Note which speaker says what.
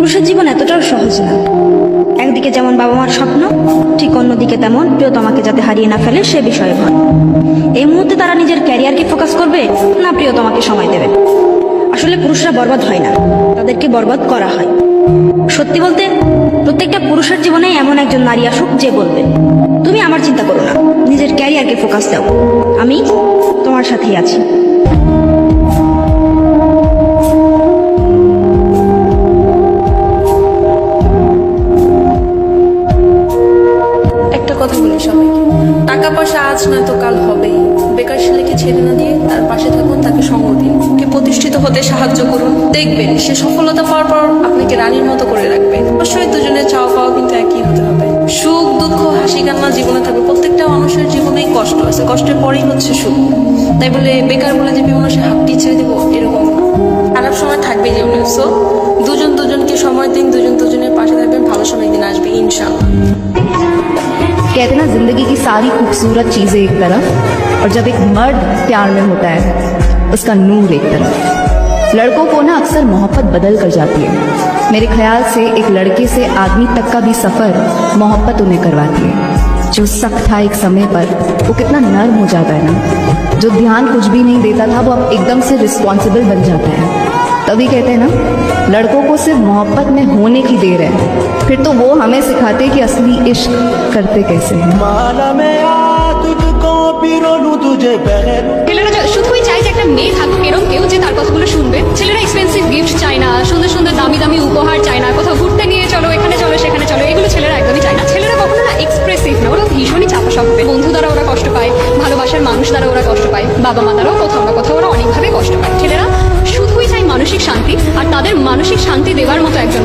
Speaker 1: পুরুষের জীবন এতটাও সহজ না। একদিকে যেমন বাবা মার স্বপ্ন, ঠিক অন্যদিকে তেমন প্রিয়তমাকে যাতে হারিয়ে না ফেলে সে বিষয়ে ভয়। এই মুহূর্তে তারা নিজের ক্যারিয়ারকে ফোকাস করবে না প্রিয়তমাকে সময় দেবে। আসলে পুরুষরা বরবাদ হয় না, তাদেরকে বরবাদ করা হয়। সত্যি বলতে প্রত্যেকটা পুরুষের জীবনে এমন একজন নারী আসুক যে বলবে, তুমি আমার চিন্তা করো না, নিজের ক্যারিয়ারকে ফোকাস দাও, আমি তোমার সাথেই আছি।
Speaker 2: একটা কথা বলি সবাইকে, টাকা পয়সা আজ নয়তো কাল হবেই। বেকার ছেলেকে ছেড়ে না দিয়ে তার পাশে থাকুন, তাকে সঙ্গ দিন, কে প্রতিষ্ঠিত হতে সাহায্য করুন। দেখবেন সে সফলতা পাওয়ার পর আপনাকে রানীর মতো করে রাখবে। অবশ্যই দুজনের চাওয়া পাওয়া কিন্তু একই হতে হবে। সুখ দুঃখ হাসি কান্না জীবনে থাকবে। প্রত্যেকটা মানুষের জীবনেই কষ্ট আছে, কষ্টের পরেই হচ্ছে সুখ। তাই বলে বেকার বলে যে মানুষের হাতটি ছেড়ে দেবো এরকম না। খারাপ সময় থাকবে জীবনে, সো দুজন দুজনকে সময় দিন, দুজন দুজনের পাশে থাকবেন। ভালো সময় একদিন আসবে ইনশাআল্লাহ।
Speaker 3: कहते ना जिंदगी की सारी खूबसूरत चीजें एक तरफ और जब एक मर्द प्यार में होता है उसका नूर एक तरफ। लड़कों को ना अक्सर मोहब्बत बदल कर जाती है। मेरे ख्याल से एक लड़के से आदमी तक का भी सफर मोहब्बत उन्हें करवाती है। जो सख्त था एक समय पर वो कितना नर्म हो जाता है ना। जो ध्यान कुछ भी नहीं देता था वो अब एकदम से रिस्पॉन्सिबल बन जाता है। तभी कहते हैं ना लड़कों को सिर्फ मोहब्बत में होने की देर है, फिर तो वो हमें सिखाते कि असली इश्क करते कैसे हैं।
Speaker 4: ছেলেরা শুধুই চায় যে একটা মেয়ে থাকুক এরকম কেউ যে তার কথাগুলো শুনবে। ছেলেরা এক্সপেন্সিভ গিফট চায় না, সুন্দর সুন্দর দামি দামি উপহার চায় না, কোথাও ঘুরতে নিয়ে চলো, এখানে চলো সেখানে চলো, এগুলো ছেলেরা একদমই চায় না। ছেলেরা কখনো না এক্সপ্রেসিভ না, ওরা ভীষণই চাপা স্বভাবের। বন্ধু দ্বারা ওরা কষ্ট পায়, ভালোবাসার মানুষ দ্বারা ওরা কষ্ট পায়, বাবা মা দ্বারাও কোথাও না কোথাও ওরা অনেকভাবে কষ্ট পায়। ছেলেরা শুধুই চায় মানসিক শান্তি, আর তাদের মানসিক শান্তি দেওয়ার মতো একজন